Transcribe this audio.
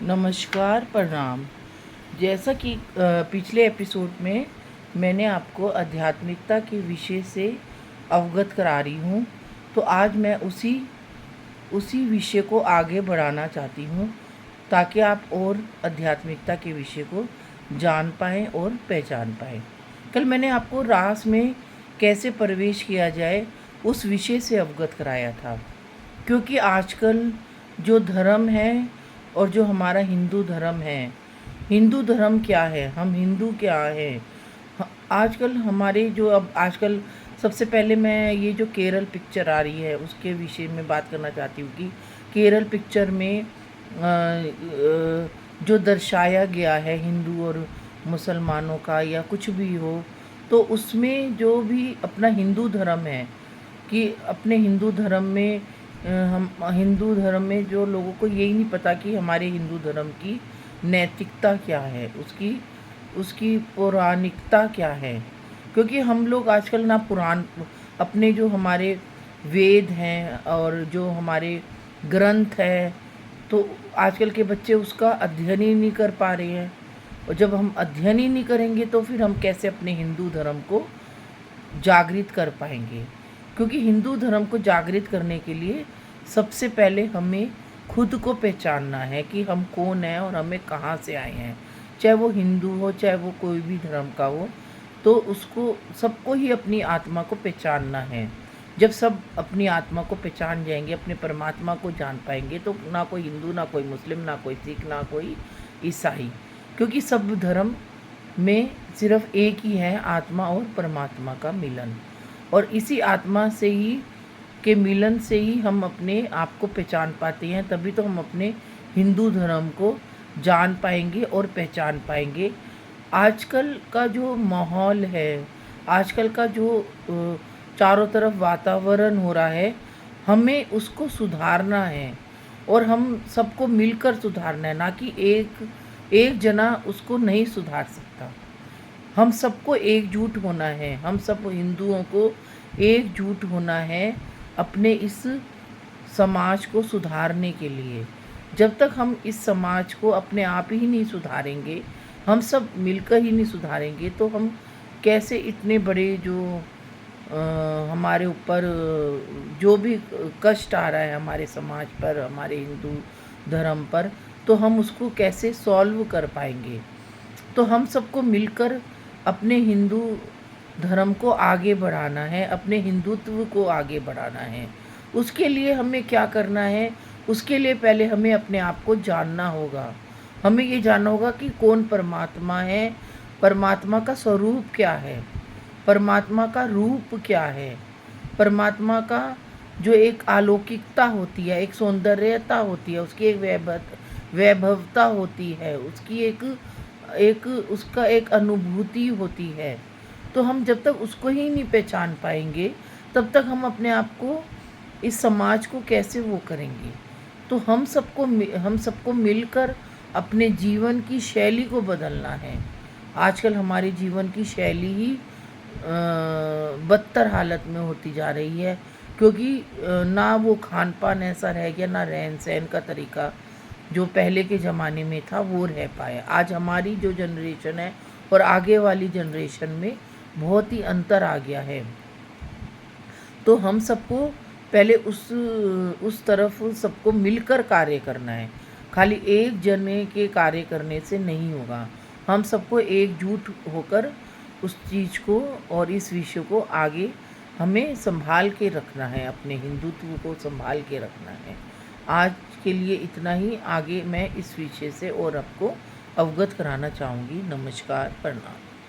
नमस्कार, प्रणाम। जैसा कि पिछले एपिसोड में मैंने आपको आध्यात्मिकता के विषय से अवगत करा रही हूँ, तो आज मैं उसी उसी विषय को आगे बढ़ाना चाहती हूँ ताकि आप और आध्यात्मिकता के विषय को जान पाएँ और पहचान पाएँ। कल मैंने आपको रास में कैसे प्रवेश किया जाए उस विषय से अवगत कराया था, क्योंकि आजकल जो धर्म है और जो हमारा हिंदू धर्म है, हिंदू धर्म क्या है, हम हिंदू क्या हैं, आजकल हमारे जो अब आजकल सबसे पहले मैं ये जो केरल पिक्चर आ रही है उसके विषय में बात करना चाहती हूँ कि केरल पिक्चर में जो दर्शाया गया है हिंदू और मुसलमानों का या कुछ भी हो, तो उसमें जो भी अपना हिंदू धर्म है कि अपने हिंदू धर्म में हम हिंदू धर्म में जो लोगों को यही नहीं पता कि हमारे हिंदू धर्म की नैतिकता क्या है, उसकी उसकी पौराणिकता क्या है। क्योंकि हम लोग आजकल ना पुराण अपने जो हमारे वेद हैं और जो हमारे ग्रंथ हैं, तो आजकल के बच्चे उसका अध्ययन ही नहीं कर पा रहे हैं। और जब हम अध्ययन ही नहीं करेंगे तो फिर हम कैसे अपने हिंदू धर्म को जागृत कर पाएंगे। क्योंकि हिंदू धर्म को जागृत करने के लिए सबसे पहले हमें खुद को पहचानना है कि हम कौन हैं और हमें कहाँ से आए हैं। चाहे वो हिंदू हो, चाहे वो कोई भी धर्म का हो, तो उसको सबको ही अपनी आत्मा को पहचानना है। जब सब अपनी आत्मा को पहचान जाएंगे, अपने परमात्मा को जान पाएंगे, तो ना कोई हिंदू, ना कोई मुस्लिम, ना कोई सिख, ना कोई ईसाई। क्योंकि सब धर्म में सिर्फ एक ही है, आत्मा और परमात्मा का मिलन। और इसी आत्मा से ही के मिलन से ही हम अपने आप को पहचान पाते हैं, तभी तो हम अपने हिंदू धर्म को जान पाएंगे और पहचान पाएंगे। आजकल का जो माहौल है, आजकल का जो चारों तरफ वातावरण हो रहा है, हमें उसको सुधारना है और हम सबको मिलकर सुधारना है, ना कि एक एक जना उसको नहीं सुधार सकता। हम सबको एकजुट होना है, हम सब हिंदुओं को एकजुट होना है अपने इस समाज को सुधारने के लिए। जब तक हम इस समाज को अपने आप ही नहीं सुधारेंगे, हम सब मिलकर ही नहीं सुधारेंगे, तो हम कैसे इतने बड़े जो हमारे ऊपर जो भी कष्ट आ रहा है हमारे समाज पर, हमारे हिंदू धर्म पर, तो हम उसको कैसे सॉल्व कर पाएंगे। तो हम सबको मिलकर अपने हिंदू धर्म को आगे बढ़ाना है, अपने हिंदुत्व को आगे बढ़ाना है। उसके लिए हमें क्या करना है, उसके लिए पहले हमें अपने आप को जानना होगा। हमें ये जानना होगा कि कौन परमात्मा है, परमात्मा का स्वरूप क्या है, परमात्मा का रूप क्या है, परमात्मा का जो एक अलौकिकता होती है, एक सौंदर्यता होती है, उसकी एक वैभवता होती है, उसकी एक एक उसका एक अनुभूति होती है। तो हम जब तक उसको ही नहीं पहचान पाएंगे, तब तक हम अपने आप को, इस समाज को कैसे वो करेंगे। तो हम सबको मिलकर अपने जीवन की शैली को बदलना है। आजकल हमारे जीवन की शैली ही बदतर हालत में होती जा रही है, क्योंकि ना वो खान पान ऐसा रह गया, ना रहन सहन का तरीका जो पहले के ज़माने में था वो रह पाया। आज हमारी जो जनरेशन है और आगे वाली जनरेशन में बहुत ही अंतर आ गया है। तो हम सबको पहले उस तरफ सबको मिलकर कार्य करना है। खाली एक जने के कार्य करने से नहीं होगा। हम सबको एकजुट होकर उस चीज़ को और इस विषय को आगे हमें संभाल के रखना है, अपने हिंदुत्व को संभाल के रखना है। आज के लिए इतना ही। आगे मैं इस विषय से और आपको अवगत कराना चाहूँगी। नमस्कार, प्रणाम।